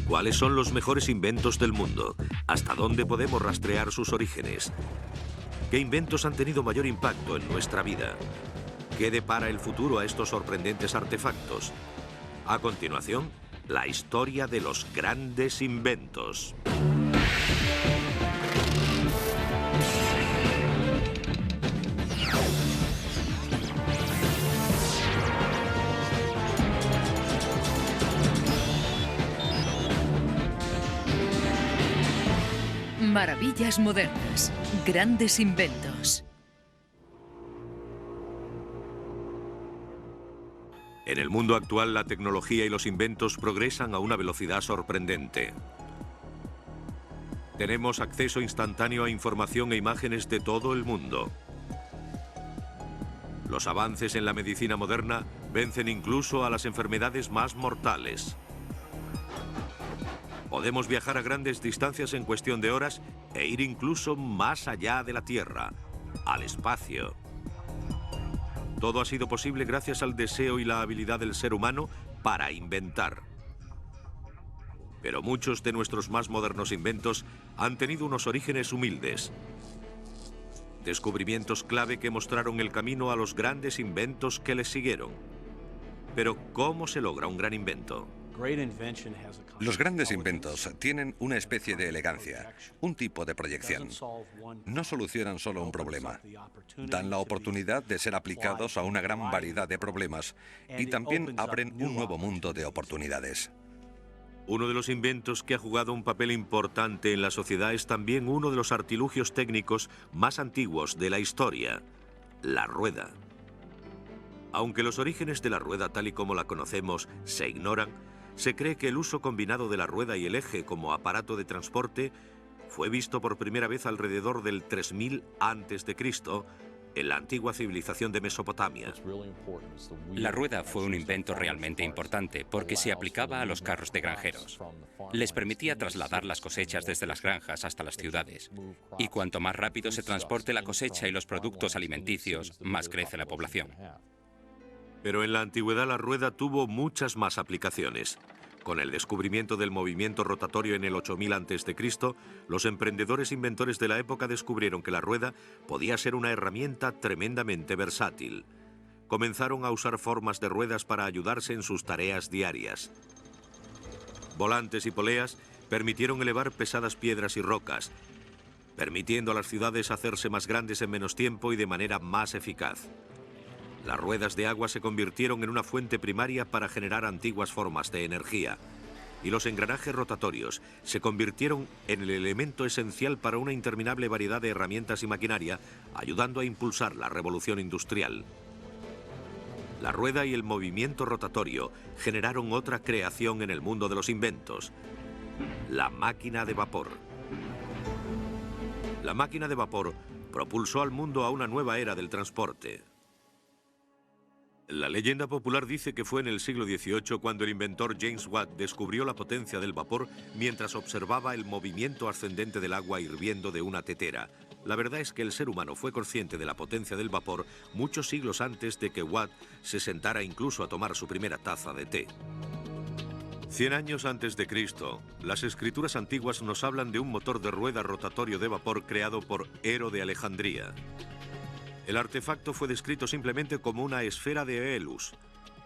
¿Cuáles son los mejores inventos del mundo? ¿Hasta dónde podemos rastrear sus orígenes? ¿Qué inventos han tenido mayor impacto en nuestra vida? ¿Qué depara el futuro a estos sorprendentes artefactos? A continuación, la historia de los grandes inventos. Maravillas modernas. Grandes inventos. En el mundo actual, la tecnología y los inventos progresan a una velocidad sorprendente. Tenemos acceso instantáneo a información e imágenes de todo el mundo. Los avances en la medicina moderna vencen incluso a las enfermedades más mortales. Podemos viajar a grandes distancias en cuestión de horas e ir incluso más allá de la Tierra, al espacio. Todo ha sido posible gracias al deseo y la habilidad del ser humano para inventar. Pero muchos de nuestros más modernos inventos han tenido unos orígenes humildes. Descubrimientos clave que mostraron el camino a los grandes inventos que les siguieron. Pero, ¿cómo se logra un gran invento? Los grandes inventos tienen una especie de elegancia, un tipo de proyección. No solucionan solo un problema, dan la oportunidad de ser aplicados a una gran variedad de problemas y también abren un nuevo mundo de oportunidades. Uno de los inventos que ha jugado un papel importante en la sociedad es también uno de los artilugios técnicos más antiguos de la historia, la rueda. Aunque los orígenes de la rueda tal y como la conocemos se ignoran, se cree que el uso combinado de la rueda y el eje como aparato de transporte fue visto por primera vez alrededor del 3000 a.C. en la antigua civilización de Mesopotamia. La rueda fue un invento realmente importante porque se aplicaba a los carros de granjeros. Les permitía trasladar las cosechas desde las granjas hasta las ciudades. Y cuanto más rápido se transporte la cosecha y los productos alimenticios, más crece la población. Pero en la antigüedad la rueda tuvo muchas más aplicaciones. Con el descubrimiento del movimiento rotatorio en el 8000 a.C., los emprendedores inventores de la época descubrieron que la rueda podía ser una herramienta tremendamente versátil. Comenzaron a usar formas de ruedas para ayudarse en sus tareas diarias. Volantes y poleas permitieron elevar pesadas piedras y rocas, permitiendo a las ciudades hacerse más grandes en menos tiempo y de manera más eficaz. Las ruedas de agua se convirtieron en una fuente primaria para generar antiguas formas de energía. Y los engranajes rotatorios se convirtieron en el elemento esencial para una interminable variedad de herramientas y maquinaria, ayudando a impulsar la revolución industrial. La rueda y el movimiento rotatorio generaron otra creación en el mundo de los inventos: la máquina de vapor. La máquina de vapor propulsó al mundo a una nueva era del transporte. La leyenda popular dice que fue en el siglo XVIII cuando el inventor James Watt descubrió la potencia del vapor mientras observaba el movimiento ascendente del agua hirviendo de una tetera. La verdad es que el ser humano fue consciente de la potencia del vapor muchos siglos antes de que Watt se sentara incluso a tomar su primera taza de té. 100 años antes de Cristo, las escrituras antiguas nos hablan de un motor de rueda rotatorio de vapor creado por Ero de Alejandría. El artefacto fue descrito simplemente como una esfera de Helus,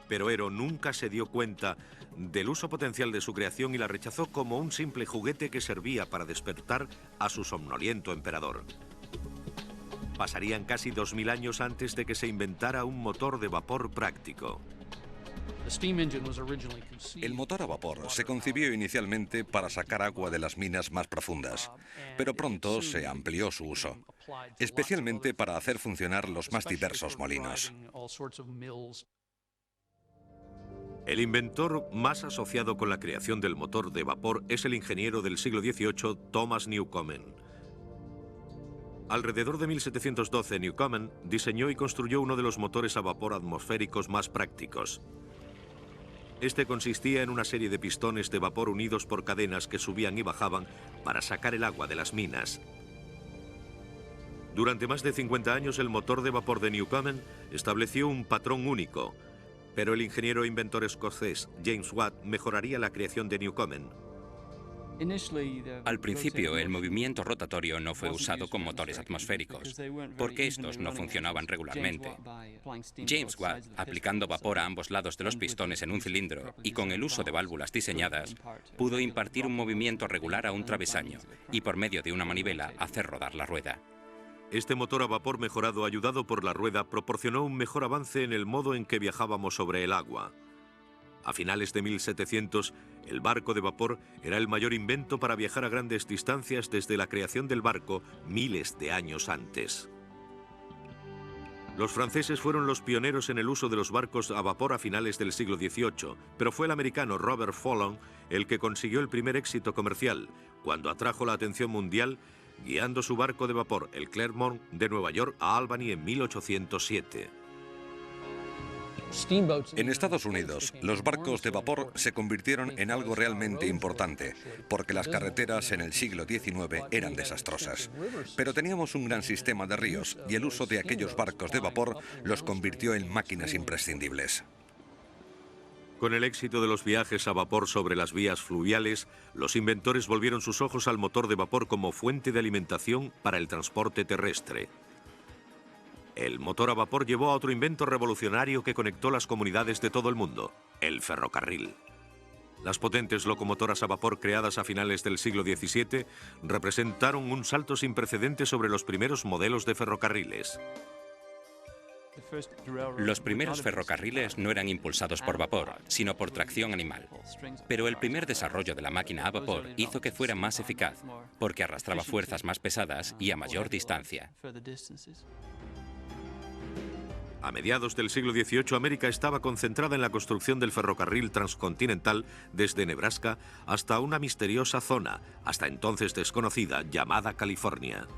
pero Ero nunca se dio cuenta del uso potencial de su creación y la rechazó como un simple juguete que servía para despertar a su somnoliento emperador. Pasarían casi 2000 años antes de que se inventara un motor de vapor práctico. El motor a vapor se concibió inicialmente para sacar agua de las minas más profundas, pero pronto se amplió su uso, especialmente para hacer funcionar los más diversos molinos. El inventor más asociado con la creación del motor de vapor es el ingeniero del siglo XVIII, Thomas Newcomen. Alrededor de 1712, Newcomen diseñó y construyó uno de los motores a vapor atmosféricos más prácticos. Este consistía en una serie de pistones de vapor unidos por cadenas que subían y bajaban para sacar el agua de las minas. Durante más de 50 años, el motor de vapor de Newcomen estableció un patrón único, pero el ingeniero e inventor escocés James Watt mejoraría la creación de Newcomen. Al principio, el movimiento rotatorio no fue usado con motores atmosféricos, porque estos no funcionaban regularmente. James Watt, aplicando vapor a ambos lados de los pistones en un cilindro y con el uso de válvulas diseñadas, pudo impartir un movimiento regular a un travesaño y, por medio de una manivela, hacer rodar la rueda. Este motor a vapor mejorado, ayudado por la rueda, proporcionó un mejor avance en el modo en que viajábamos sobre el agua. A finales de 1700, el barco de vapor era el mayor invento para viajar a grandes distancias desde la creación del barco miles de años antes. Los franceses fueron los pioneros en el uso de los barcos a vapor a finales del siglo XVIII, pero fue el americano Robert Fulton el que consiguió el primer éxito comercial, cuando atrajo la atención mundial guiando su barco de vapor, el Clermont, de Nueva York a Albany en 1807. En Estados Unidos, los barcos de vapor se convirtieron en algo realmente importante, porque las carreteras en el siglo XIX eran desastrosas. Pero teníamos un gran sistema de ríos y el uso de aquellos barcos de vapor los convirtió en máquinas imprescindibles. Con el éxito de los viajes a vapor sobre las vías fluviales, los inventores volvieron sus ojos al motor de vapor como fuente de alimentación para el transporte terrestre. El motor a vapor llevó a otro invento revolucionario que conectó las comunidades de todo el mundo, el ferrocarril. Las potentes locomotoras a vapor creadas a finales del siglo XVII representaron un salto sin precedentes sobre los primeros modelos de ferrocarriles. Los primeros ferrocarriles no eran impulsados por vapor, sino por tracción animal. Pero el primer desarrollo de la máquina a vapor hizo que fuera más eficaz, porque arrastraba fuerzas más pesadas y a mayor distancia. A mediados del siglo XVIII, América estaba concentrada en la construcción del ferrocarril transcontinental desde Nebraska hasta una misteriosa zona, hasta entonces desconocida, llamada California.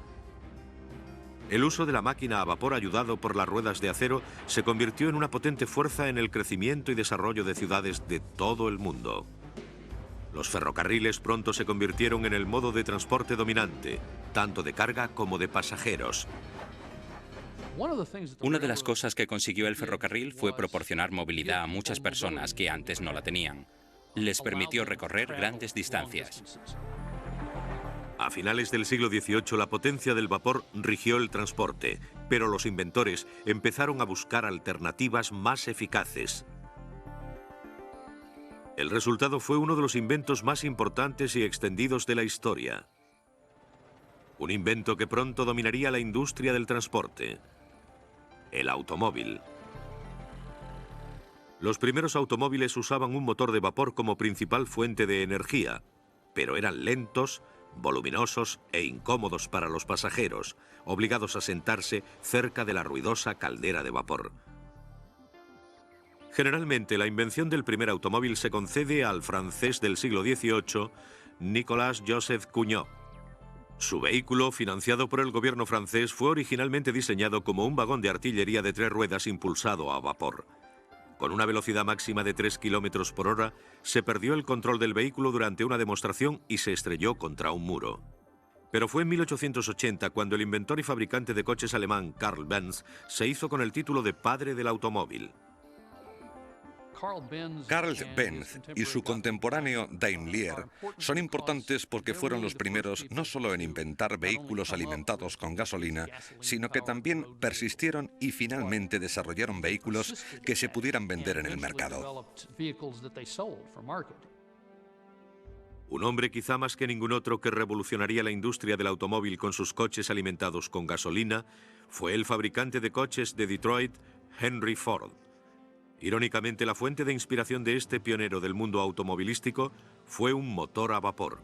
El uso de la máquina a vapor ayudado por las ruedas de acero se convirtió en una potente fuerza en el crecimiento y desarrollo de ciudades de todo el mundo. Los ferrocarriles pronto se convirtieron en el modo de transporte dominante, tanto de carga como de pasajeros. Una de las cosas que consiguió el ferrocarril fue proporcionar movilidad a muchas personas que antes no la tenían. Les permitió recorrer grandes distancias. A finales del siglo XVIII, la potencia del vapor rigió el transporte, pero los inventores empezaron a buscar alternativas más eficaces. El resultado fue uno de los inventos más importantes y extendidos de la historia. Un invento que pronto dominaría la industria del transporte: el automóvil. Los primeros automóviles usaban un motor de vapor como principal fuente de energía, pero eran lentos, voluminosos e incómodos para los pasajeros, obligados a sentarse cerca de la ruidosa caldera de vapor. Generalmente, la invención del primer automóvil se concede al francés del siglo XVIII, Nicolas Joseph Cugnot. Su vehículo, financiado por el gobierno francés, fue originalmente diseñado como un vagón de artillería de 3 ruedas impulsado a vapor. Con una velocidad máxima de 3 km por hora, se perdió el control del vehículo durante una demostración y se estrelló contra un muro. Pero fue en 1880 cuando el inventor y fabricante de coches alemán Carl Benz se hizo con el título de padre del automóvil. Carl Benz y su contemporáneo Daimler son importantes porque fueron los primeros no solo en inventar vehículos alimentados con gasolina, sino que también persistieron y finalmente desarrollaron vehículos que se pudieran vender en el mercado. Un hombre quizá más que ningún otro que revolucionaría la industria del automóvil con sus coches alimentados con gasolina fue el fabricante de coches de Detroit, Henry Ford. Irónicamente, la fuente de inspiración de este pionero del mundo automovilístico fue un motor a vapor.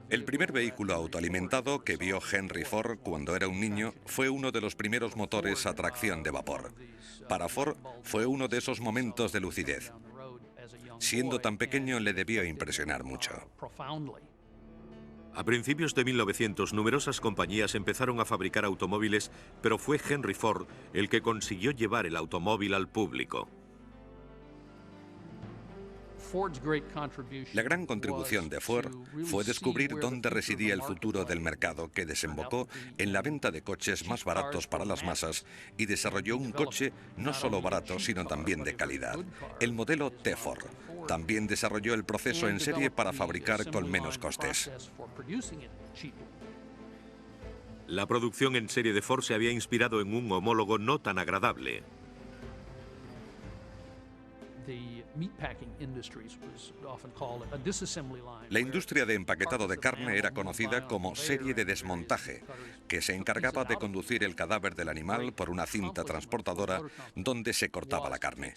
El primer vehículo autoalimentado que vio Henry Ford cuando era un niño fue uno de los primeros motores a tracción de vapor. Para Ford fue uno de esos momentos de lucidez. Siendo tan pequeño, le debió impresionar mucho. A principios de 1900, numerosas compañías empezaron a fabricar automóviles, pero fue Henry Ford el que consiguió llevar el automóvil al público. La gran contribución de Ford fue descubrir dónde residía el futuro del mercado, que desembocó en la venta de coches más baratos para las masas, y desarrolló un coche no solo barato, sino también de calidad, el modelo T-Ford. También desarrolló el proceso en serie para fabricar con menos costes. La producción en serie de Ford se había inspirado en un homólogo no tan agradable. La industria de empaquetado de carne era conocida como serie de desmontaje, que se encargaba de conducir el cadáver del animal por una cinta transportadora donde se cortaba la carne.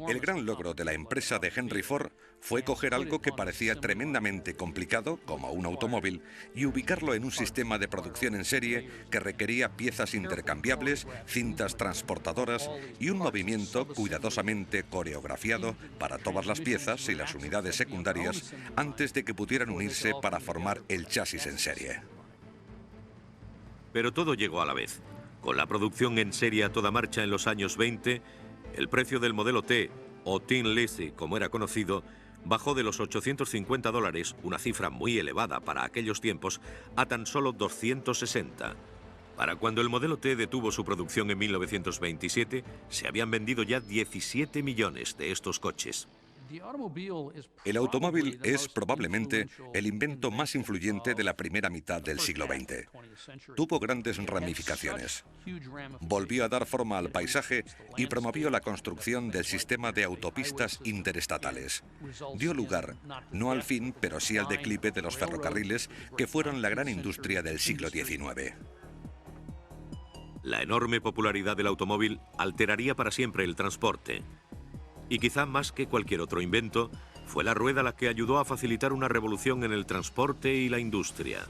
El gran logro de la empresa de Henry Ford fue coger algo que parecía tremendamente complicado, como un automóvil, y ubicarlo en un sistema de producción en serie que requería piezas intercambiables, cintas transportadoras y un movimiento cuidadosamente coreografiado para todas las piezas y las unidades secundarias antes de que pudieran unirse para formar el chasis en serie. Pero todo llegó a la vez. Con la producción en serie a toda marcha en los años 20, el precio del modelo T, o Tin Lizzy como era conocido, bajó de los $850, una cifra muy elevada para aquellos tiempos, a tan solo 260. Para cuando el modelo T detuvo su producción en 1927, se habían vendido ya 17 millones de estos coches. El automóvil es probablemente el invento más influyente de la primera mitad del siglo XX. Tuvo grandes ramificaciones. Volvió a dar forma al paisaje y promovió la construcción del sistema de autopistas interestatales. Dio lugar, no al fin, pero sí al declive de los ferrocarriles, que fueron la gran industria del siglo XIX. La enorme popularidad del automóvil alteraría para siempre el transporte. Y quizá más que cualquier otro invento, fue la rueda la que ayudó a facilitar una revolución en el transporte y la industria.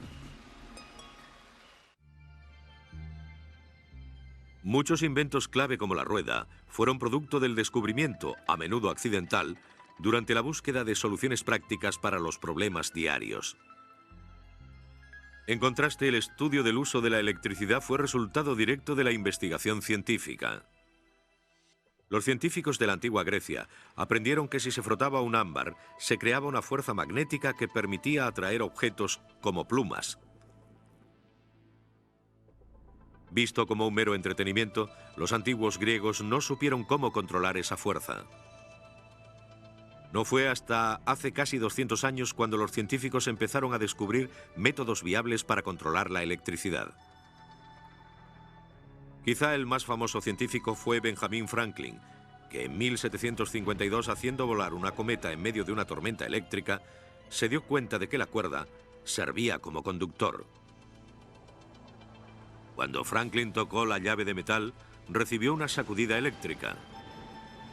Muchos inventos clave como la rueda fueron producto del descubrimiento, a menudo accidental, durante la búsqueda de soluciones prácticas para los problemas diarios. En contraste, el estudio del uso de la electricidad fue resultado directo de la investigación científica. Los científicos de la antigua Grecia aprendieron que si se frotaba un ámbar, se creaba una fuerza magnética que permitía atraer objetos como plumas. Visto como un mero entretenimiento, los antiguos griegos no supieron cómo controlar esa fuerza. No fue hasta hace casi 200 años cuando los científicos empezaron a descubrir métodos viables para controlar la electricidad. Quizá el más famoso científico fue Benjamin Franklin, que en 1752, haciendo volar una cometa en medio de una tormenta eléctrica, se dio cuenta de que la cuerda servía como conductor. Cuando Franklin tocó la llave de metal, recibió una sacudida eléctrica.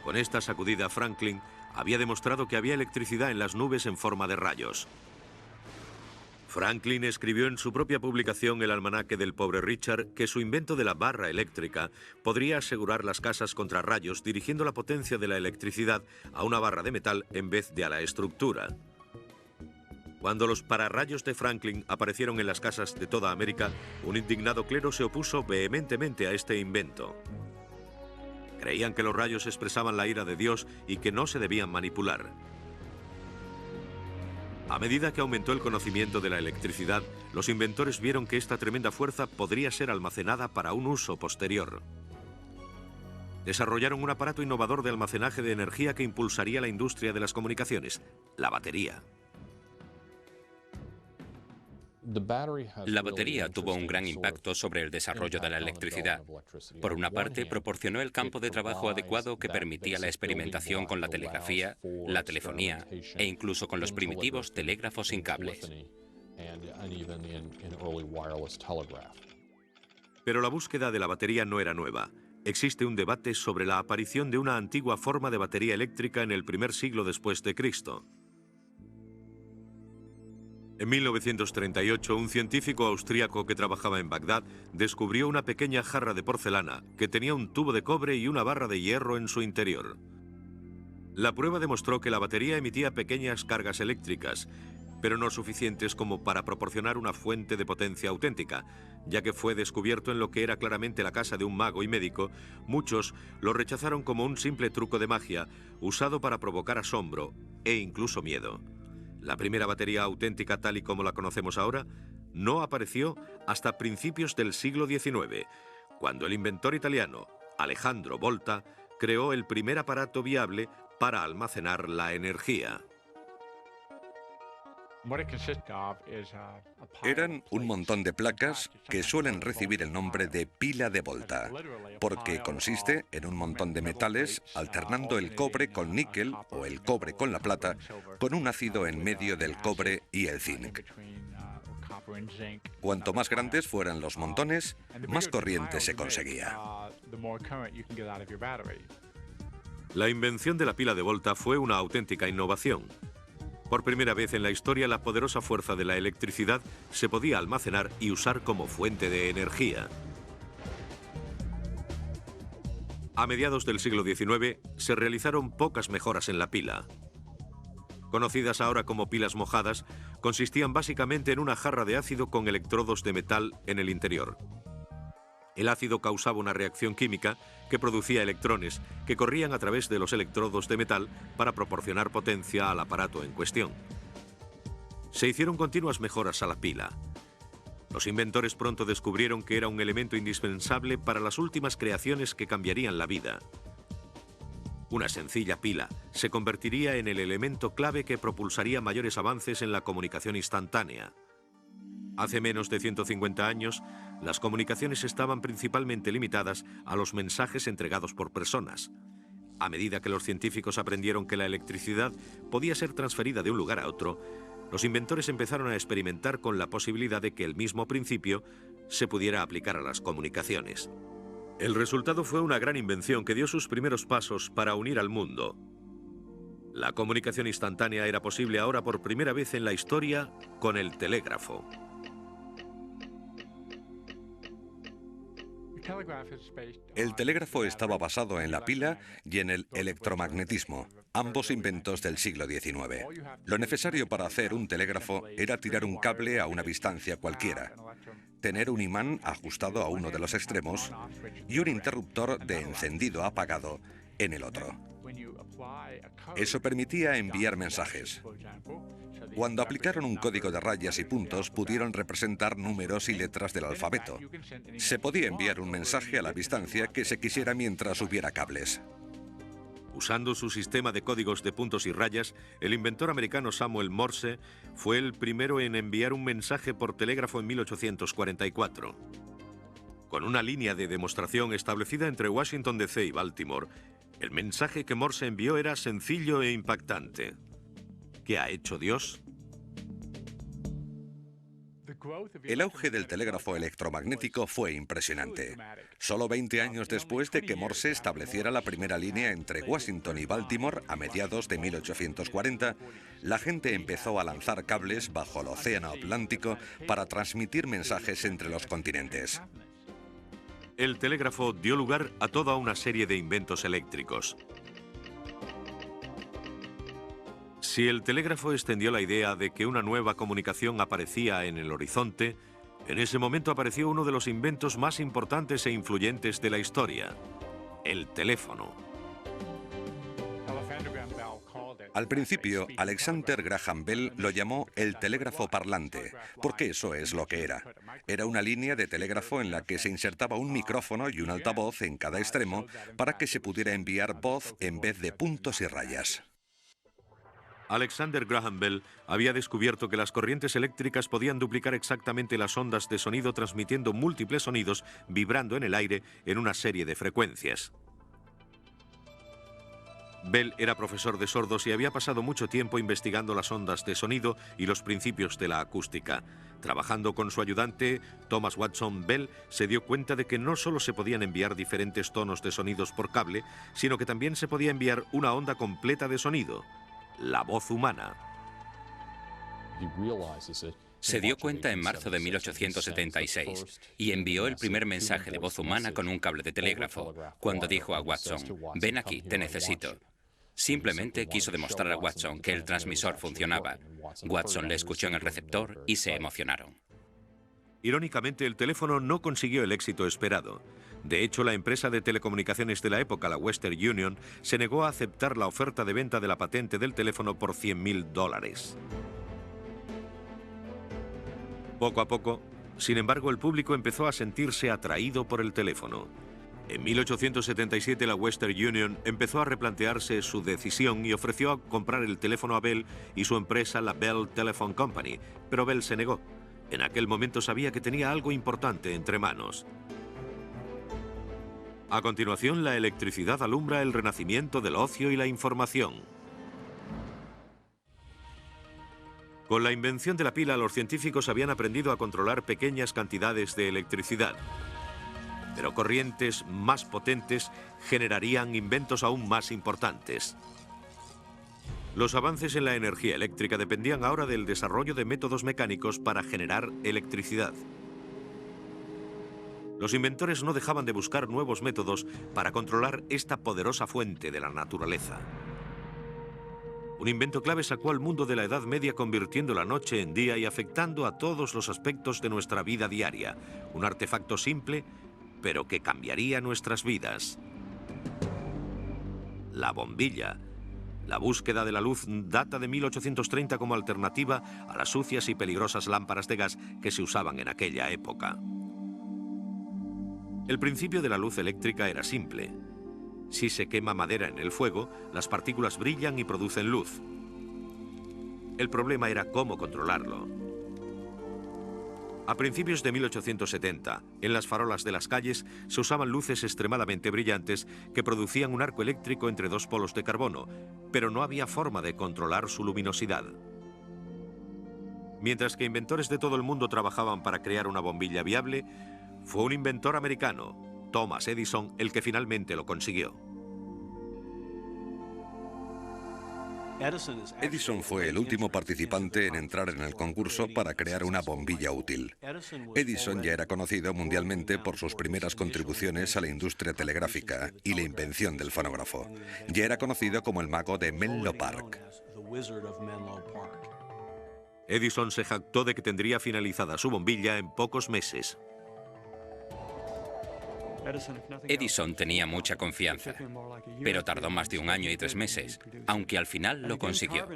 Con esta sacudida, Franklin había demostrado que había electricidad en las nubes en forma de rayos. Franklin escribió en su propia publicación El almanaque del pobre Richard que su invento de la barra eléctrica podría asegurar las casas contra rayos dirigiendo la potencia de la electricidad a una barra de metal en vez de a la estructura. Cuando los pararrayos de Franklin aparecieron en las casas de toda América, un indignado clero se opuso vehementemente a este invento. Creían que los rayos expresaban la ira de Dios y que no se debían manipular. A medida que aumentó el conocimiento de la electricidad, los inventores vieron que esta tremenda fuerza podría ser almacenada para un uso posterior. Desarrollaron un aparato innovador de almacenaje de energía que impulsaría la industria de las comunicaciones, la batería. La batería tuvo un gran impacto sobre el desarrollo de la electricidad. Por una parte, proporcionó el campo de trabajo adecuado que permitía la experimentación con la telegrafía, la telefonía e incluso con los primitivos telégrafos sin cables. Pero la búsqueda de la batería no era nueva. Existe un debate sobre la aparición de una antigua forma de batería eléctrica en el primer siglo después de Cristo. En 1938, un científico austríaco que trabajaba en Bagdad descubrió una pequeña jarra de porcelana que tenía un tubo de cobre y una barra de hierro en su interior. La prueba demostró que la batería emitía pequeñas cargas eléctricas, pero no suficientes como para proporcionar una fuente de potencia auténtica. Ya que fue descubierto en lo que era claramente la casa de un mago y médico, muchos lo rechazaron como un simple truco de magia usado para provocar asombro e incluso miedo. La primera batería auténtica tal y como la conocemos ahora no apareció hasta principios del siglo XIX, cuando el inventor italiano Alejandro Volta creó el primer aparato viable para almacenar la energía. Eran un montón de placas que suelen recibir el nombre de pila de Volta, porque consiste en un montón de metales alternando el cobre con níquel o el cobre con la plata, con un ácido en medio del cobre y el zinc. Cuanto más grandes fueran los montones, más corriente se conseguía. La invención de la pila de Volta fue una auténtica innovación. Por primera vez en la historia, la poderosa fuerza de la electricidad se podía almacenar y usar como fuente de energía. A mediados del siglo XIX se realizaron pocas mejoras en la pila. Conocidas ahora como pilas mojadas, consistían básicamente en una jarra de ácido con electrodos de metal en el interior. El ácido causaba una reacción química que producía electrones que corrían a través de los electrodos de metal para proporcionar potencia al aparato en cuestión. Se hicieron continuas mejoras a la pila. Los inventores pronto descubrieron que era un elemento indispensable para las últimas creaciones que cambiarían la vida. Una sencilla pila se convertiría en el elemento clave que propulsaría mayores avances en la comunicación instantánea. Hace menos de 150 años, las comunicaciones estaban principalmente limitadas a los mensajes entregados por personas. A medida que los científicos aprendieron que la electricidad podía ser transferida de un lugar a otro, los inventores empezaron a experimentar con la posibilidad de que el mismo principio se pudiera aplicar a las comunicaciones. El resultado fue una gran invención que dio sus primeros pasos para unir al mundo. La comunicación instantánea era posible ahora por primera vez en la historia con el telégrafo. El telégrafo estaba basado en la pila y en el electromagnetismo, ambos inventos del siglo XIX. Lo necesario para hacer un telégrafo era tirar un cable a una distancia cualquiera, tener un imán ajustado a uno de los extremos y un interruptor de encendido-apagado en el otro. Eso permitía enviar mensajes. Cuando aplicaron un código de rayas y puntos, pudieron representar números y letras del alfabeto. Se podía enviar un mensaje a la distancia que se quisiera mientras hubiera cables. Usando su sistema de códigos de puntos y rayas, el inventor americano Samuel Morse fue el primero en enviar un mensaje por telégrafo en 1844. Con una línea de demostración establecida entre Washington D.C. y Baltimore, el mensaje que Morse envió era sencillo e impactante. ¿Qué ha hecho Dios? El auge del telégrafo electromagnético fue impresionante. Solo 20 años después de que Morse estableciera la primera línea entre Washington y Baltimore a mediados de 1840, la gente empezó a lanzar cables bajo el océano Atlántico para transmitir mensajes entre los continentes. El telégrafo dio lugar a toda una serie de inventos eléctricos. Si el telégrafo extendió la idea de que una nueva comunicación aparecía en el horizonte, en ese momento apareció uno de los inventos más importantes e influyentes de la historia: el teléfono. Al principio, Alexander Graham Bell lo llamó el telégrafo parlante, porque eso es lo que era. Era una línea de telégrafo en la que se insertaba un micrófono y un altavoz en cada extremo para que se pudiera enviar voz en vez de puntos y rayas. Alexander Graham Bell había descubierto que las corrientes eléctricas podían duplicar exactamente las ondas de sonido, transmitiendo múltiples sonidos vibrando en el aire en una serie de frecuencias. Bell era profesor de sordos y había pasado mucho tiempo investigando las ondas de sonido y los principios de la acústica. Trabajando con su ayudante, Thomas Watson, Bell se dio cuenta de que no solo se podían enviar diferentes tonos de sonidos por cable, sino que también se podía enviar una onda completa de sonido: la voz humana. Se dio cuenta en marzo de 1876 y envió el primer mensaje de voz humana con un cable de telégrafo, cuando dijo a Watson: «Ven aquí, te necesito». Simplemente quiso demostrar a Watson que el transmisor funcionaba. Watson le escuchó en el receptor y se emocionaron. Irónicamente, el teléfono no consiguió el éxito esperado. De hecho, la empresa de telecomunicaciones de la época, la Western Union, se negó a aceptar la oferta de venta de la patente del teléfono por $100.000. Poco a poco, sin embargo, el público empezó a sentirse atraído por el teléfono. En 1877 la Western Union empezó a replantearse su decisión y ofreció comprar el teléfono a Bell y su empresa, la Bell Telephone Company, pero Bell se negó. En aquel momento sabía que tenía algo importante entre manos. A continuación, la electricidad alumbra el renacimiento del ocio y la información. Con la invención de la pila, los científicos habían aprendido a controlar pequeñas cantidades de electricidad. Pero corrientes más potentes generarían inventos aún más importantes. Los avances en la energía eléctrica dependían ahora del desarrollo de métodos mecánicos para generar electricidad. Los inventores no dejaban de buscar nuevos métodos para controlar esta poderosa fuente de la naturaleza. Un invento clave sacó al mundo de la Edad Media, convirtiendo la noche en día y afectando a todos los aspectos de nuestra vida diaria. Un artefacto simple, pero que cambiaría nuestras vidas. La bombilla. La búsqueda de la luz data de 1830 como alternativa a las sucias y peligrosas lámparas de gas que se usaban en aquella época. El principio de la luz eléctrica era simple. Si se quema madera en el fuego, las partículas brillan y producen luz. El problema era cómo controlarlo. A principios de 1870, en las farolas de las calles se usaban luces extremadamente brillantes que producían un arco eléctrico entre dos polos de carbono, pero no había forma de controlar su luminosidad. Mientras que inventores de todo el mundo trabajaban para crear una bombilla viable, fue un inventor americano, Thomas Edison, el que finalmente lo consiguió. Edison fue el último participante en entrar en el concurso para crear una bombilla útil. Edison ya era conocido mundialmente por sus primeras contribuciones a la industria telegráfica y la invención del fonógrafo. Ya era conocido como el mago de Menlo Park. Edison se jactó de que tendría finalizada su bombilla en pocos meses. Edison tenía mucha confianza, pero tardó más de 1 año y 3 meses, aunque al final lo consiguió.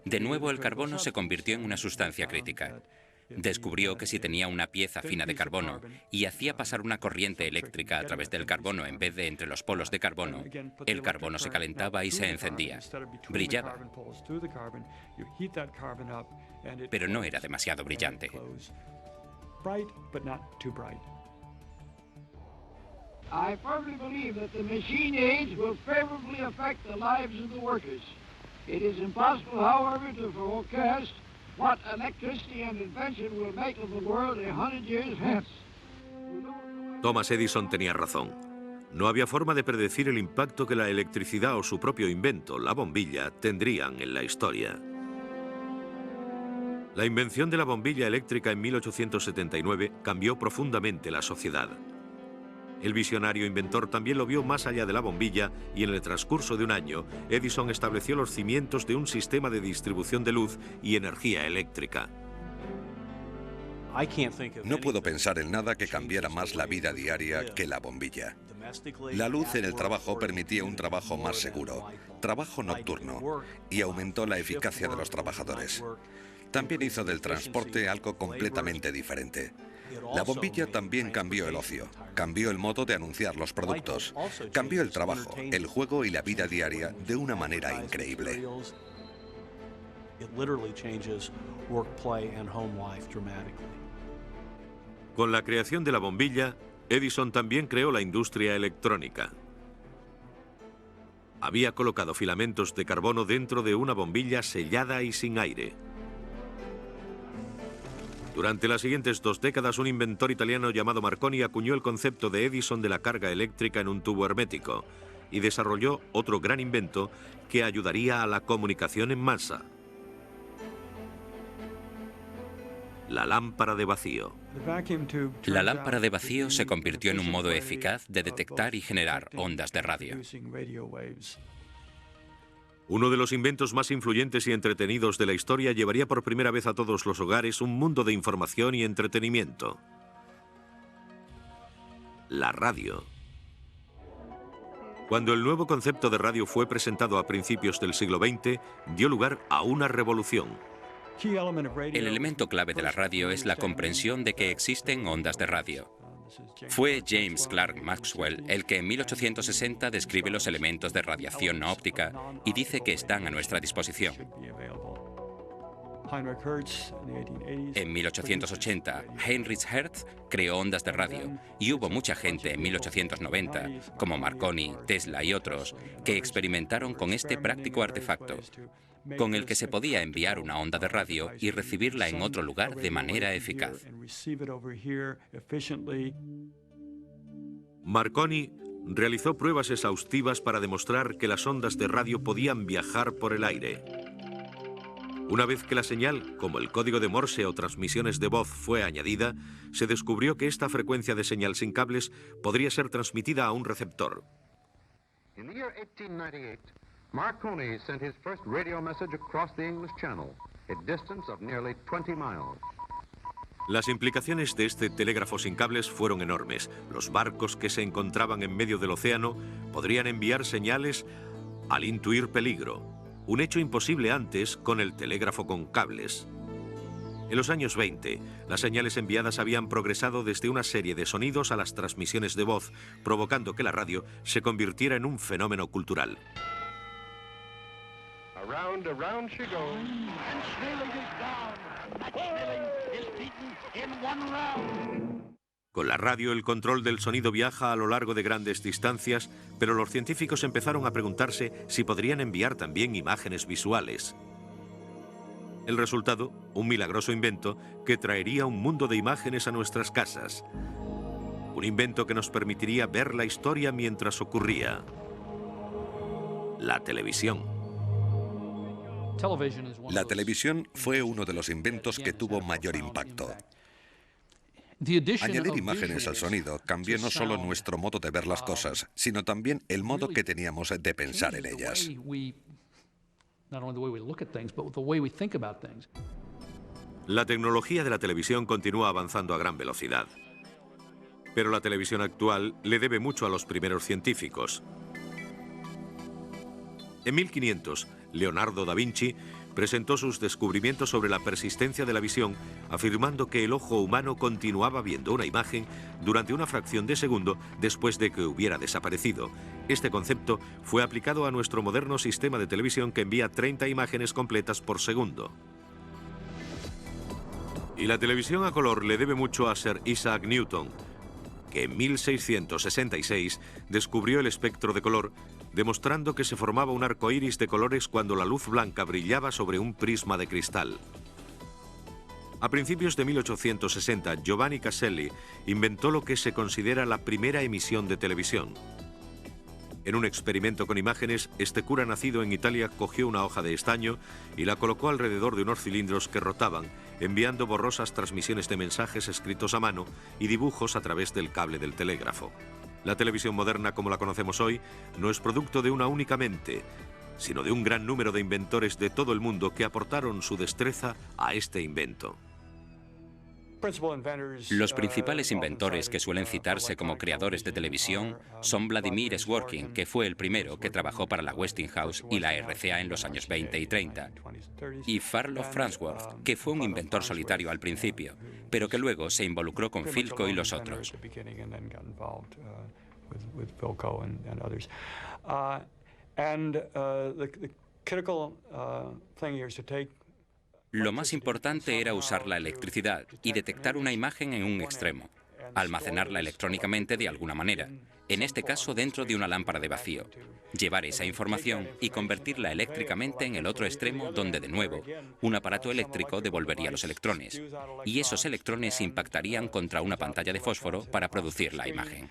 De nuevo, el carbono se convirtió en una sustancia crítica. Descubrió que si tenía una pieza fina de carbono y hacía pasar una corriente eléctrica a través del carbono en vez de entre los polos de carbono, el carbono se calentaba y se encendía. Brillaba. Pero no era demasiado brillante. I firmly believe that the machine age will favorably affect the lives of the workers. It is impossible, however, to forecast what electricity and invention will make of the world 100 years hence. Thomas Edison tenía razón. No había forma de predecir el impacto que la electricidad o su propio invento, la bombilla, tendrían en la historia. La invención de la bombilla eléctrica en 1879 cambió profundamente la sociedad. El visionario inventor también lo vio más allá de la bombilla y en el transcurso de 1 año, Edison estableció los cimientos de un sistema de distribución de luz y energía eléctrica. No puedo pensar en nada que cambiara más la vida diaria que la bombilla. La luz en el trabajo permitía un trabajo más seguro, trabajo nocturno, y aumentó la eficacia de los trabajadores. También hizo del transporte algo completamente diferente. La bombilla también cambió el ocio, cambió el modo de anunciar los productos, cambió el trabajo, el juego y la vida diaria de una manera increíble. Con la creación de la bombilla, Edison también creó la industria electrónica. Había colocado filamentos de carbono dentro de una bombilla sellada y sin aire. Durante las siguientes 2 décadas, un inventor italiano llamado Marconi acuñó el concepto de Edison de la carga eléctrica en un tubo hermético y desarrolló otro gran invento que ayudaría a la comunicación en masa: la lámpara de vacío. La lámpara de vacío se convirtió en un modo eficaz de detectar y generar ondas de radio. Uno de los inventos más influyentes y entretenidos de la historia llevaría por primera vez a todos los hogares un mundo de información y entretenimiento. La radio. Cuando el nuevo concepto de radio fue presentado a principios del siglo XX, dio lugar a una revolución. El elemento clave de la radio es la comprensión de que existen ondas de radio. Fue James Clerk Maxwell el que en 1860 describe los elementos de radiación no óptica y dice que están a nuestra disposición. En 1880, Heinrich Hertz creó ondas de radio y hubo mucha gente en 1890, como Marconi, Tesla y otros, que experimentaron con este práctico artefacto, con el que se podía enviar una onda de radio y recibirla en otro lugar de manera eficaz. Marconi realizó pruebas exhaustivas para demostrar que las ondas de radio podían viajar por el aire. Una vez que la señal, como el código de Morse o transmisiones de voz, fue añadida, se descubrió que esta frecuencia de señal sin cables podría ser transmitida a un receptor. In the year 1898, Marconi sent his first radio message across the English Channel, a distance of nearly 20 miles. Las implicaciones de este telégrafo sin cables fueron enormes. Los barcos que se encontraban en medio del océano podrían enviar señales al intuir peligro, un hecho imposible antes con el telégrafo con cables. En los años 20, las señales enviadas habían progresado desde una serie de sonidos a las transmisiones de voz, provocando que la radio se convirtiera en un fenómeno cultural. Around, around she goes. And Snealing is down. Matt Snealing is beaten in one round. Con la radio, el control del sonido viaja a lo largo de grandes distancias, pero los científicos empezaron a preguntarse si podrían enviar también imágenes visuales. El resultado, un milagroso invento que traería un mundo de imágenes a nuestras casas. Un invento que nos permitiría ver la historia mientras ocurría. La televisión. La televisión fue uno de los inventos que tuvo mayor impacto. Añadir imágenes al sonido cambió no solo nuestro modo de ver las cosas, sino también el modo que teníamos de pensar en ellas. La tecnología de la televisión continúa avanzando a gran velocidad. Pero la televisión actual le debe mucho a los primeros científicos. En 1500, Leonardo da Vinci presentó sus descubrimientos sobre la persistencia de la visión, afirmando que el ojo humano continuaba viendo una imagen durante una fracción de segundo después de que hubiera desaparecido. Este concepto fue aplicado a nuestro moderno sistema de televisión que envía 30 imágenes completas por segundo. Y la televisión a color le debe mucho a Sir Isaac Newton, que en 1666 descubrió el espectro de color, demostrando que se formaba un arco iris de colores cuando la luz blanca brillaba sobre un prisma de cristal. A principios de 1860, Giovanni Caselli inventó lo que se considera la primera emisión de televisión. En un experimento con imágenes, este cura nacido en Italia cogió una hoja de estaño y la colocó alrededor de unos cilindros que rotaban, enviando borrosas transmisiones de mensajes escritos a mano y dibujos a través del cable del telégrafo. La televisión moderna, como la conocemos hoy, no es producto de una única mente, sino de un gran número de inventores de todo el mundo que aportaron su destreza a este invento. Los principales inventores que suelen citarse como creadores de televisión son Vladimir Sworkin, que fue el primero que trabajó para la Westinghouse y la RCA en los años 20 y 30, y Farlow Farnsworth, que fue un inventor solitario al principio, pero que luego se involucró con Philco y los otros. Lo más importante era usar la electricidad y detectar una imagen en un extremo, almacenarla electrónicamente de alguna manera, en este caso dentro de una lámpara de vacío, llevar esa información y convertirla eléctricamente en el otro extremo donde, de nuevo, un aparato eléctrico devolvería los electrones, y esos electrones impactarían contra una pantalla de fósforo para producir la imagen.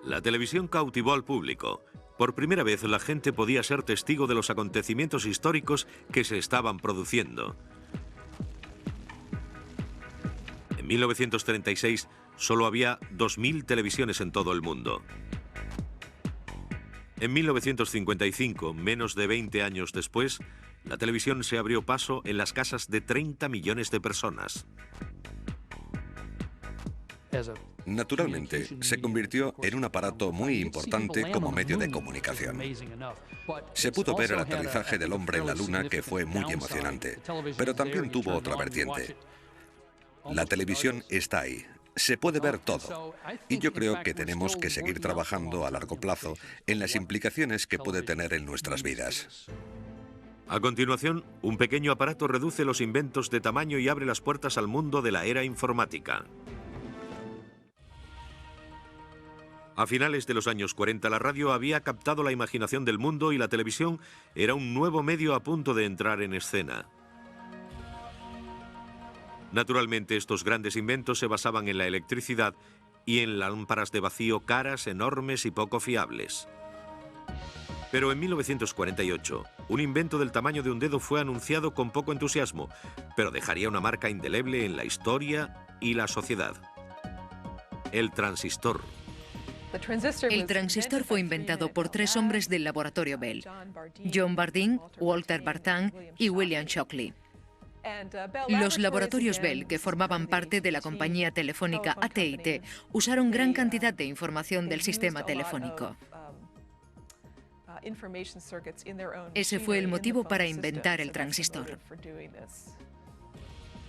La televisión cautivó al público. Por primera vez la gente podía ser testigo de los acontecimientos históricos que se estaban produciendo. En 1936 solo había 2000 televisiones en todo el mundo. En 1955, menos de 20 años después, la televisión se abrió paso en las casas de 30 millones de personas. Naturalmente, se convirtió en un aparato muy importante como medio de comunicación. Se pudo ver el aterrizaje del hombre en la Luna, que fue muy emocionante, pero también tuvo otra vertiente. La televisión está ahí. Se puede ver todo, y yo creo que tenemos que seguir trabajando a largo plazo en las implicaciones que puede tener en nuestras vidas. A continuación, un pequeño aparato reduce los inventos de tamaño y abre las puertas al mundo de la era informática. A finales de los años 40, la radio había captado la imaginación del mundo y la televisión era un nuevo medio a punto de entrar en escena. Naturalmente, estos grandes inventos se basaban en la electricidad y en lámparas de vacío caras, enormes y poco fiables. Pero en 1948, un invento del tamaño de un dedo fue anunciado con poco entusiasmo, pero dejaría una marca indeleble en la historia y la sociedad. El transistor. El transistor fue inventado por 3 hombres del laboratorio Bell: John Bardeen, Walter Bartan y William Shockley. Los laboratorios Bell, que formaban parte de la compañía telefónica AT&T, usaron gran cantidad de información del sistema telefónico. Ese fue el motivo para inventar el transistor.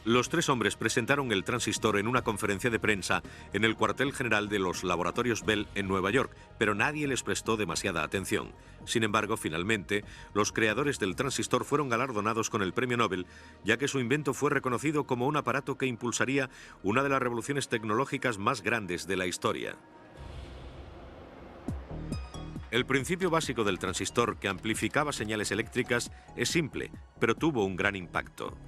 Los 3 hombres presentaron el transistor en una conferencia de prensa en el cuartel general de los laboratorios Bell en Nueva York, pero nadie les prestó demasiada atención. Sin embargo, finalmente, los creadores del transistor fueron galardonados con el premio Nobel, ya que su invento fue reconocido como un aparato que impulsaría una de las revoluciones tecnológicas más grandes de la historia. El principio básico del transistor, que amplificaba señales eléctricas, es simple, pero tuvo un gran impacto.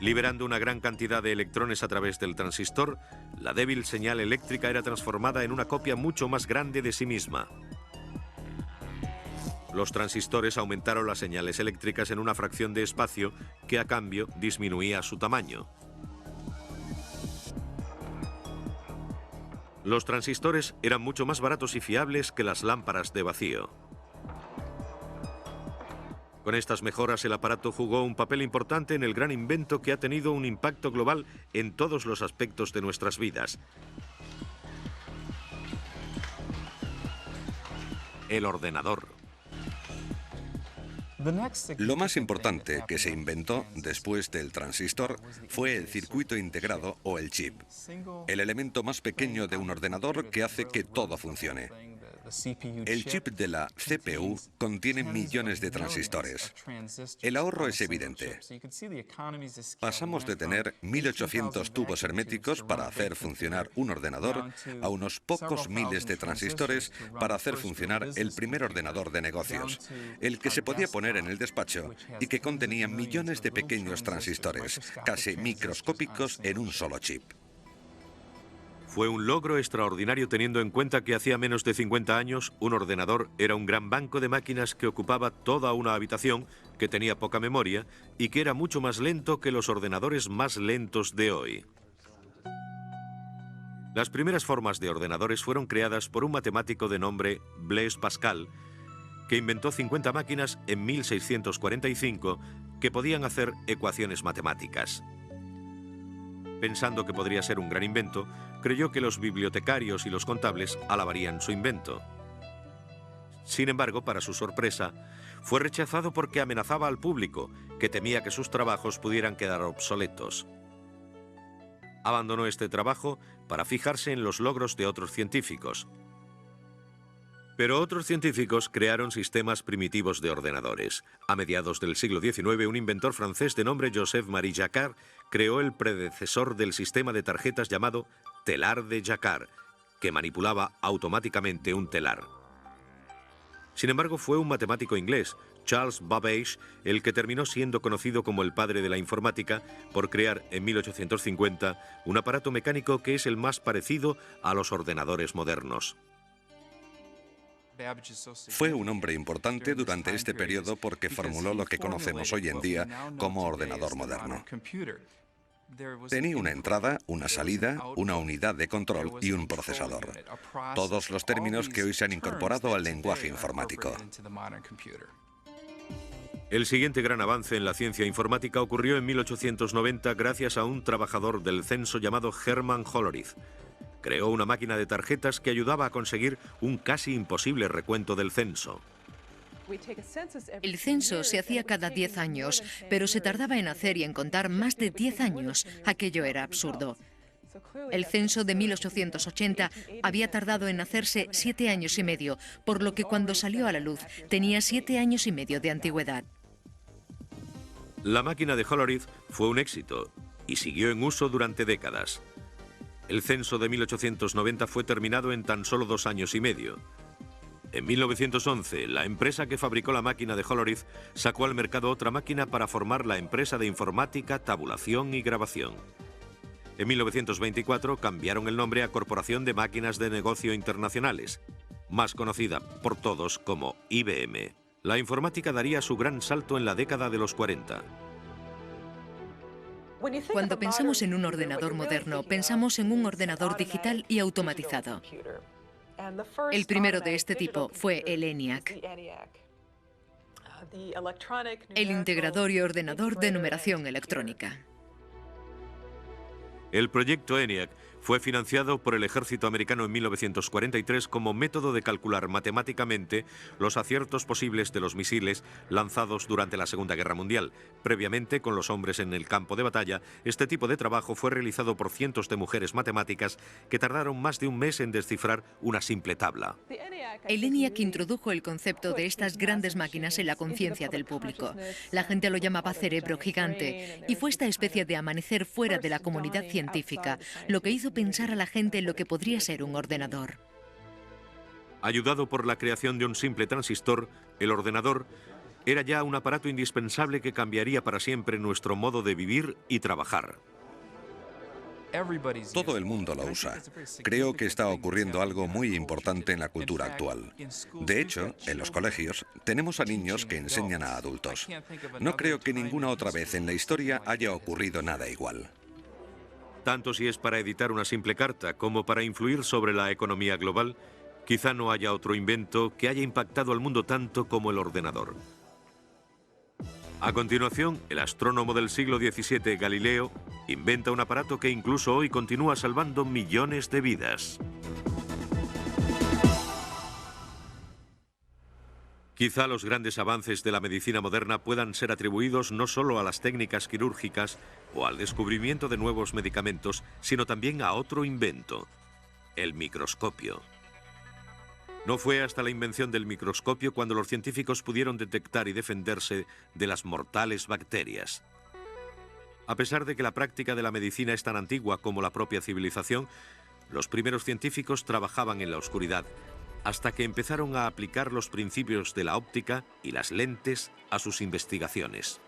Liberando una gran cantidad de electrones a través del transistor, la débil señal eléctrica era transformada en una copia mucho más grande de sí misma. Los transistores aumentaron las señales eléctricas en una fracción de espacio que a cambio disminuía su tamaño. Los transistores eran mucho más baratos y fiables que las lámparas de vacío. Con estas mejoras, el aparato jugó un papel importante en el gran invento que ha tenido un impacto global en todos los aspectos de nuestras vidas: el ordenador. Lo más importante que se inventó después del transistor fue el circuito integrado o el chip, el elemento más pequeño de un ordenador que hace que todo funcione. El chip de la CPU contiene millones de transistores. El ahorro es evidente. Pasamos de tener 1800 tubos herméticos para hacer funcionar un ordenador a unos pocos miles de transistores para hacer funcionar el primer ordenador de negocios, el que se podía poner en el despacho y que contenía millones de pequeños transistores, casi microscópicos en un solo chip. Fue un logro extraordinario teniendo en cuenta que hacía menos de 50 años un ordenador era un gran banco de máquinas que ocupaba toda una habitación, que tenía poca memoria y que era mucho más lento que los ordenadores más lentos de hoy. Las primeras formas de ordenadores fueron creadas por un matemático de nombre Blaise Pascal, que inventó 50 máquinas en 1645 que podían hacer ecuaciones matemáticas. Pensando que podría ser un gran invento, creyó que los bibliotecarios y los contables alabarían su invento. Sin embargo, para su sorpresa, fue rechazado porque amenazaba al público, que temía que sus trabajos pudieran quedar obsoletos. Abandonó este trabajo para fijarse en los logros de otros científicos. Pero otros científicos crearon sistemas primitivos de ordenadores. A mediados del siglo XIX, un inventor francés de nombre Joseph-Marie Jacquard creó el predecesor del sistema de tarjetas llamado telar de Jacquard, que manipulaba automáticamente un telar. Sin embargo, fue un matemático inglés, Charles Babbage, el que terminó siendo conocido como el padre de la informática por crear en 1850 un aparato mecánico que es el más parecido a los ordenadores modernos. Fue un hombre importante durante este periodo porque formuló lo que conocemos hoy en día como ordenador moderno. Tenía una entrada, una salida, una unidad de control y un procesador. Todos los términos que hoy se han incorporado al lenguaje informático. El siguiente gran avance en la ciencia informática ocurrió en 1890 gracias a un trabajador del censo llamado Herman Hollerith. Creó una máquina de tarjetas que ayudaba a conseguir un casi imposible recuento del censo. El censo se hacía cada 10 años, pero se tardaba en hacer y en contar más de 10 años. Aquello era absurdo. El censo de 1880 había tardado en hacerse 7 años y medio, por lo que cuando salió a la luz tenía 7 años y medio de antigüedad. La máquina de Hollerith fue un éxito y siguió en uso durante décadas. El censo de 1890 fue terminado en tan solo 2 años y medio. En 1911, la empresa que fabricó la máquina de Hollerith sacó al mercado otra máquina para formar la empresa de informática, tabulación y grabación. En 1924 cambiaron el nombre a Corporación de Máquinas de Negocio Internacionales, más conocida por todos como IBM. La informática daría su gran salto en la década de los 40. Cuando pensamos en un ordenador moderno, pensamos en un ordenador digital y automatizado. El primero de este tipo fue el ENIAC, el integrador y ordenador de numeración electrónica. El proyecto ENIAC fue financiado por el ejército americano en 1943 como método de calcular matemáticamente los aciertos posibles de los misiles lanzados durante la Segunda Guerra Mundial. Previamente, con los hombres en el campo de batalla, este tipo de trabajo fue realizado por cientos de mujeres matemáticas que tardaron más de un mes en descifrar una simple tabla. El ENIAC introdujo el concepto de estas grandes máquinas en la conciencia del público. La gente lo llamaba cerebro gigante, y fue esta especie de amanecer fuera de la comunidad científica lo que hizo pensar a la gente en lo que podría ser un ordenador. Ayudado por la creación de un simple transistor, el ordenador era ya un aparato indispensable que cambiaría para siempre nuestro modo de vivir y trabajar. Todo el mundo lo usa. Creo que está ocurriendo algo muy importante en la cultura actual. De hecho, en los colegios tenemos a niños que enseñan a adultos. No creo que ninguna otra vez en la historia haya ocurrido nada igual. Tanto si es para editar una simple carta como para influir sobre la economía global, quizá no haya otro invento que haya impactado al mundo tanto como el ordenador. A continuación, el astrónomo del siglo XVII, Galileo, inventa un aparato que incluso hoy continúa salvando millones de vidas. Quizá los grandes avances de la medicina moderna puedan ser atribuidos no solo a las técnicas quirúrgicas o al descubrimiento de nuevos medicamentos, sino también a otro invento, el microscopio. No fue hasta la invención del microscopio cuando los científicos pudieron detectar y defenderse de las mortales bacterias. A pesar de que la práctica de la medicina es tan antigua como la propia civilización, los primeros científicos trabajaban en la oscuridad, hasta que empezaron a aplicar los principios de la óptica y las lentes a sus investigaciones.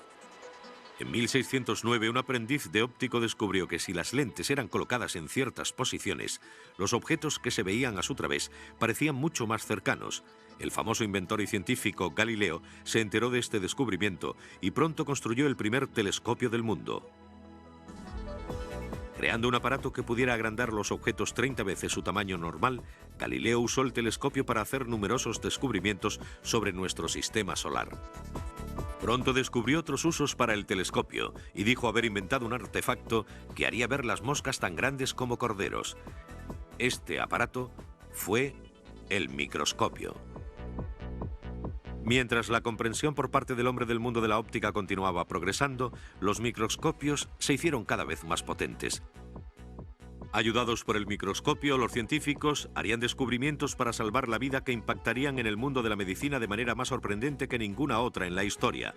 En 1609, un aprendiz de óptico descubrió que si las lentes eran colocadas en ciertas posiciones, los objetos que se veían a su través parecían mucho más cercanos. El famoso inventor y científico Galileo se enteró de este descubrimiento y pronto construyó el primer telescopio del mundo. Creando un aparato que pudiera agrandar los objetos 30 veces su tamaño normal, Galileo usó el telescopio para hacer numerosos descubrimientos sobre nuestro sistema solar. Pronto descubrió otros usos para el telescopio y dijo haber inventado un artefacto que haría ver las moscas tan grandes como corderos. Este aparato fue el microscopio. Mientras la comprensión por parte del hombre del mundo de la óptica continuaba progresando, los microscopios se hicieron cada vez más potentes. Ayudados por el microscopio, los científicos harían descubrimientos para salvar la vida que impactarían en el mundo de la medicina de manera más sorprendente que ninguna otra en la historia.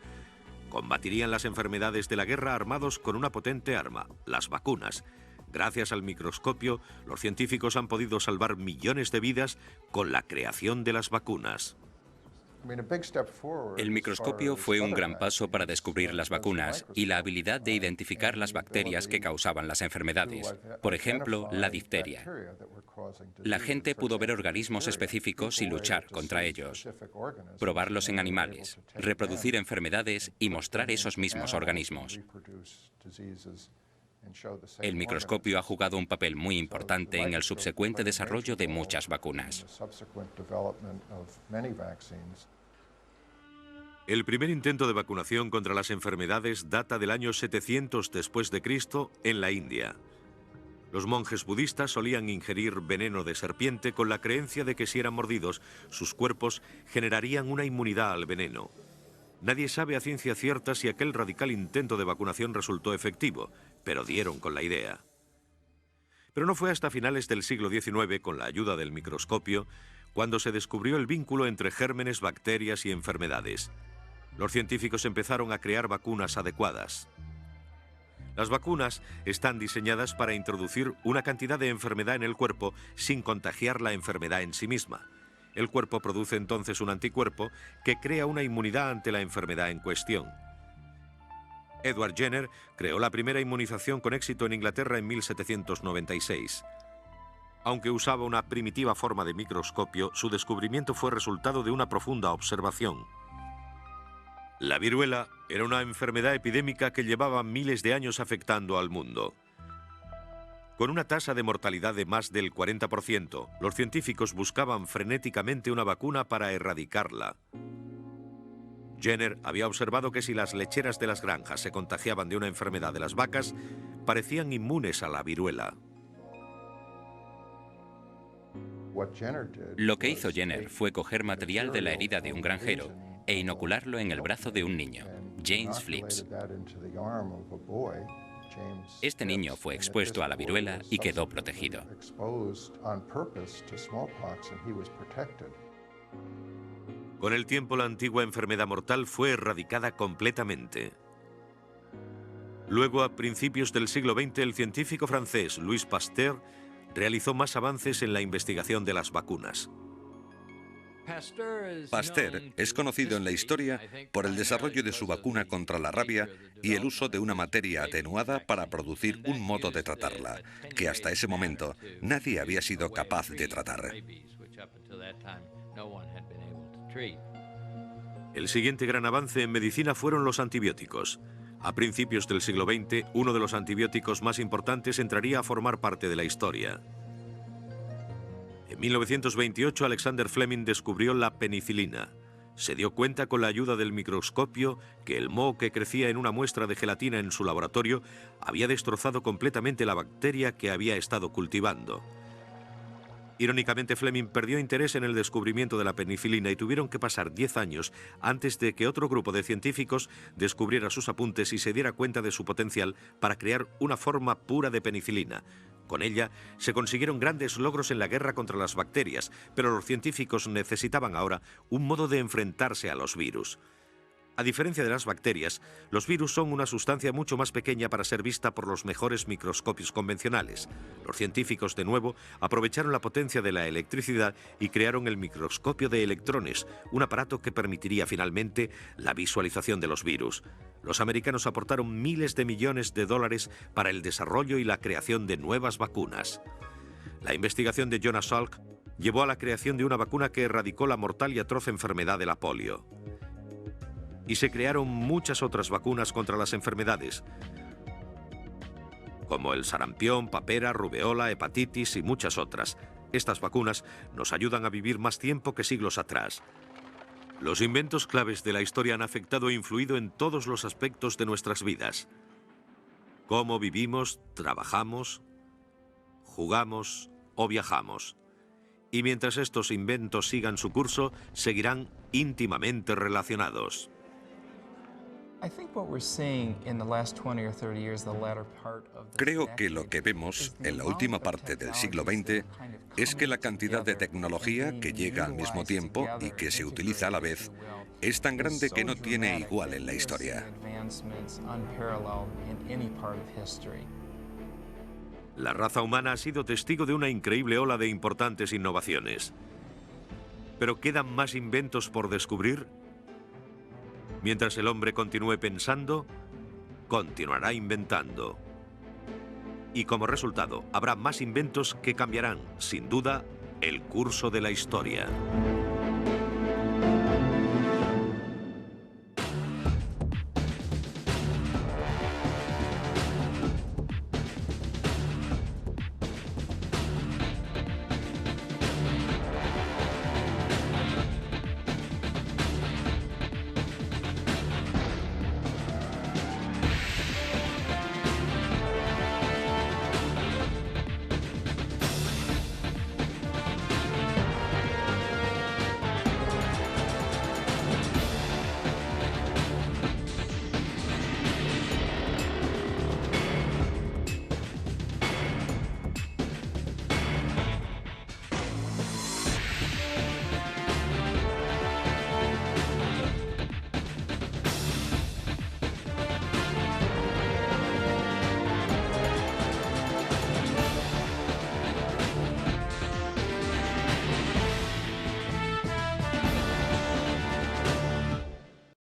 Combatirían las enfermedades de la guerra armados con una potente arma, las vacunas. Gracias al microscopio, los científicos han podido salvar millones de vidas con la creación de las vacunas. El microscopio fue un gran paso para descubrir las vacunas y la habilidad de identificar las bacterias que causaban las enfermedades. Por ejemplo, la difteria. La gente pudo ver organismos específicos y luchar contra ellos, probarlos en animales, reproducir enfermedades y mostrar esos mismos organismos. El microscopio ha jugado un papel muy importante en el subsecuente desarrollo de muchas vacunas. El primer intento de vacunación contra las enfermedades data del año 700 después de Cristo en la India. Los monjes budistas solían ingerir veneno de serpiente con la creencia de que si eran mordidos, sus cuerpos generarían una inmunidad al veneno. Nadie sabe a ciencia cierta si aquel radical intento de vacunación resultó efectivo, pero dieron con la idea. Pero no fue hasta finales del siglo XIX, con la ayuda del microscopio, cuando se descubrió el vínculo entre gérmenes, bacterias y enfermedades. Los científicos empezaron a crear vacunas adecuadas. Las vacunas están diseñadas para introducir una cantidad de enfermedad en el cuerpo sin contagiar la enfermedad en sí misma. El cuerpo produce entonces un anticuerpo que crea una inmunidad ante la enfermedad en cuestión. Edward Jenner creó la primera inmunización con éxito en Inglaterra en 1796. Aunque usaba una primitiva forma de microscopio, su descubrimiento fue resultado de una profunda observación. La viruela era una enfermedad epidémica que llevaba miles de años afectando al mundo. Con una tasa de mortalidad de más del 40%, los científicos buscaban frenéticamente una vacuna para erradicarla. Jenner había observado que si las lecheras de las granjas se contagiaban de una enfermedad de las vacas, parecían inmunes a la viruela. Lo que hizo Jenner fue coger material de la herida de un granjero e inocularlo en el brazo de un niño, James Phillips. Este niño fue expuesto a la viruela y quedó protegido. Con el tiempo, la antigua enfermedad mortal fue erradicada completamente. Luego, a principios del siglo XX, el científico francés Louis Pasteur realizó más avances en la investigación de las vacunas. Pasteur es conocido en la historia por el desarrollo de su vacuna contra la rabia y el uso de una materia atenuada para producir un modo de tratarla, que hasta ese momento nadie había sido capaz de tratar. El siguiente gran avance en medicina fueron los antibióticos. A principios del siglo XX, uno de los antibióticos más importantes entraría a formar parte de la historia. En 1928, Alexander Fleming descubrió la penicilina. Se dio cuenta con la ayuda del microscopio que el moho que crecía en una muestra de gelatina en su laboratorio había destrozado completamente la bacteria que había estado cultivando. Irónicamente, Fleming perdió interés en el descubrimiento de la penicilina y tuvieron que pasar 10 años antes de que otro grupo de científicos descubriera sus apuntes y se diera cuenta de su potencial para crear una forma pura de penicilina. Con ella se consiguieron grandes logros en la guerra contra las bacterias, pero los científicos necesitaban ahora un modo de enfrentarse a los virus. A diferencia de las bacterias, los virus son una sustancia mucho más pequeña para ser vista por los mejores microscopios convencionales. Los científicos, de nuevo, aprovecharon la potencia de la electricidad y crearon el microscopio de electrones, un aparato que permitiría finalmente la visualización de los virus. Los americanos aportaron miles de millones de dólares para el desarrollo y la creación de nuevas vacunas. La investigación de Jonas Salk llevó a la creación de una vacuna que erradicó la mortal y atroz enfermedad de la polio. Y se crearon muchas otras vacunas contra las enfermedades, como el sarampión, papera, rubeola, hepatitis y muchas otras. Estas vacunas nos ayudan a vivir más tiempo que siglos atrás. Los inventos claves de la historia han afectado e influido en todos los aspectos de nuestras vidas. Cómo vivimos, trabajamos, jugamos o viajamos. Y mientras estos inventos sigan su curso, seguirán íntimamente relacionados. Creo que lo que vemos en la última parte del siglo XX es que la cantidad de tecnología que llega al mismo tiempo y que se utiliza a la vez es tan grande que no tiene igual en la historia. La raza humana ha sido testigo de una increíble ola de importantes innovaciones. ¿Pero quedan más inventos por descubrir? Mientras el hombre continúe pensando, continuará inventando. Y como resultado, habrá más inventos que cambiarán, sin duda, el curso de la historia.